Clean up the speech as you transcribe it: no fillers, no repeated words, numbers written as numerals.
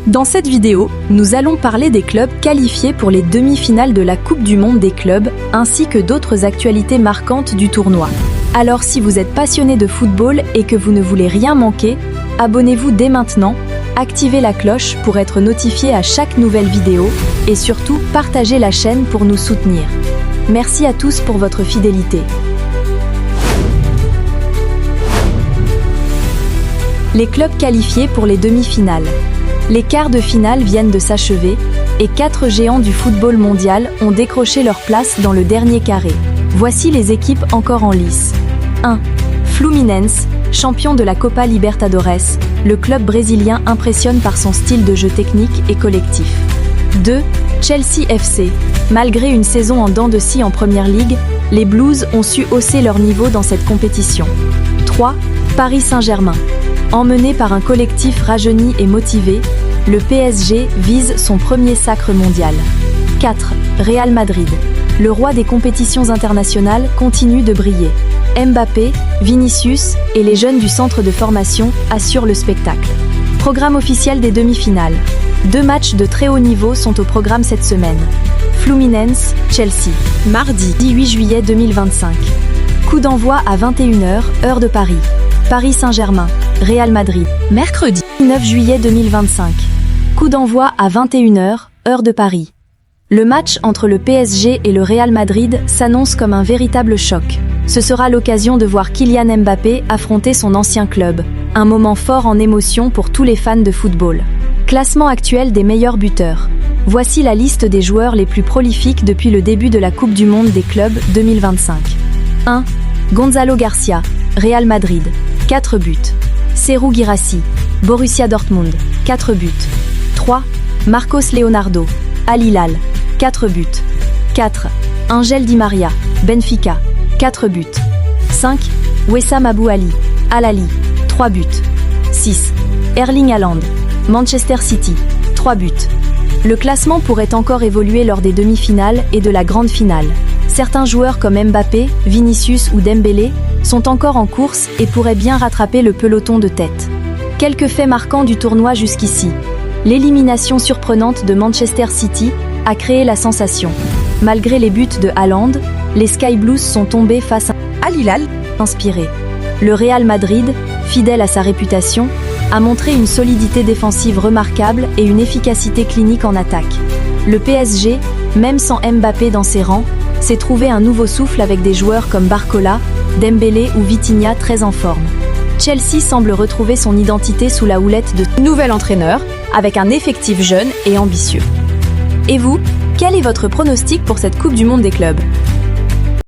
Dans cette vidéo, nous allons parler des clubs qualifiés pour les demi-finales de la Coupe du Monde des clubs, ainsi que d'autres actualités marquantes du tournoi. Alors si vous êtes passionné de football et que vous ne voulez rien manquer, abonnez-vous dès maintenant, activez la cloche pour être notifié à chaque nouvelle vidéo et surtout partagez la chaîne pour nous soutenir. Merci à tous pour votre fidélité. Les clubs qualifiés pour les demi-finales. Les quarts de finale viennent de s'achever et 4 géants du football mondial ont décroché leur place dans le dernier carré. Voici les équipes encore en lice. 1. Fluminense, champion de la Copa Libertadores, le club brésilien impressionne par son style de jeu technique et collectif. 2. Chelsea FC, malgré une saison en dents de scie en Première Ligue, les Blues ont su hausser leur niveau dans cette compétition. 3. Paris Saint-Germain. Emmené par un collectif rajeuni et motivé, le PSG vise son premier sacre mondial. 4. Real Madrid. Le roi des compétitions internationales continue de briller. Mbappé, Vinicius et les jeunes du centre de formation assurent le spectacle. Programme officiel des demi-finales. 2 matchs de très haut niveau sont au programme cette semaine. Fluminense, Chelsea. Mardi 18 juillet 2025. Coup d'envoi à 21h, heure de Paris. Paris Saint-Germain, Real Madrid. Mercredi 9 juillet 2025. Coup d'envoi à 21h, heure de Paris. Le match entre le PSG et le Real Madrid s'annonce comme un véritable choc. Ce sera l'occasion de voir Kylian Mbappé affronter son ancien club. Un moment fort en émotion pour tous les fans de football. Classement actuel des meilleurs buteurs. Voici la liste des joueurs les plus prolifiques depuis le début de la Coupe du Monde des clubs 2025. 1. Gonzalo Garcia, Real Madrid, 4 buts. Serhou Guirassy, Borussia Dortmund, 4 buts. 3. Marcos Leonardo, Al Hilal, 4 buts. 4. Ángel Di María, Benfica, 4 buts. 5. Wessam Abou Ali, Al Ahly, 3 buts. 6. Erling Haaland, Manchester City, 3 buts. Le classement pourrait encore évoluer lors des demi-finales et de la grande finale. Certains joueurs comme Mbappé, Vinicius ou Dembélé sont encore en course et pourraient bien rattraper le peloton de tête. Quelques faits marquants du tournoi jusqu'ici. L'élimination surprenante de Manchester City a créé la sensation. Malgré les buts de Haaland, les Sky Blues sont tombés face à Al Hilal inspiré. Le Real Madrid, fidèle à sa réputation, a montré une solidité défensive remarquable et une efficacité clinique en attaque. Le PSG, même sans Mbappé dans ses rangs, s'est trouvé un nouveau souffle avec des joueurs comme Barcola, Dembélé ou Vitinha très en forme. Chelsea semble retrouver son identité sous la houlette de nouvel entraîneur, avec un effectif jeune et ambitieux. Et vous, quel est votre pronostic pour cette Coupe du Monde des clubs ?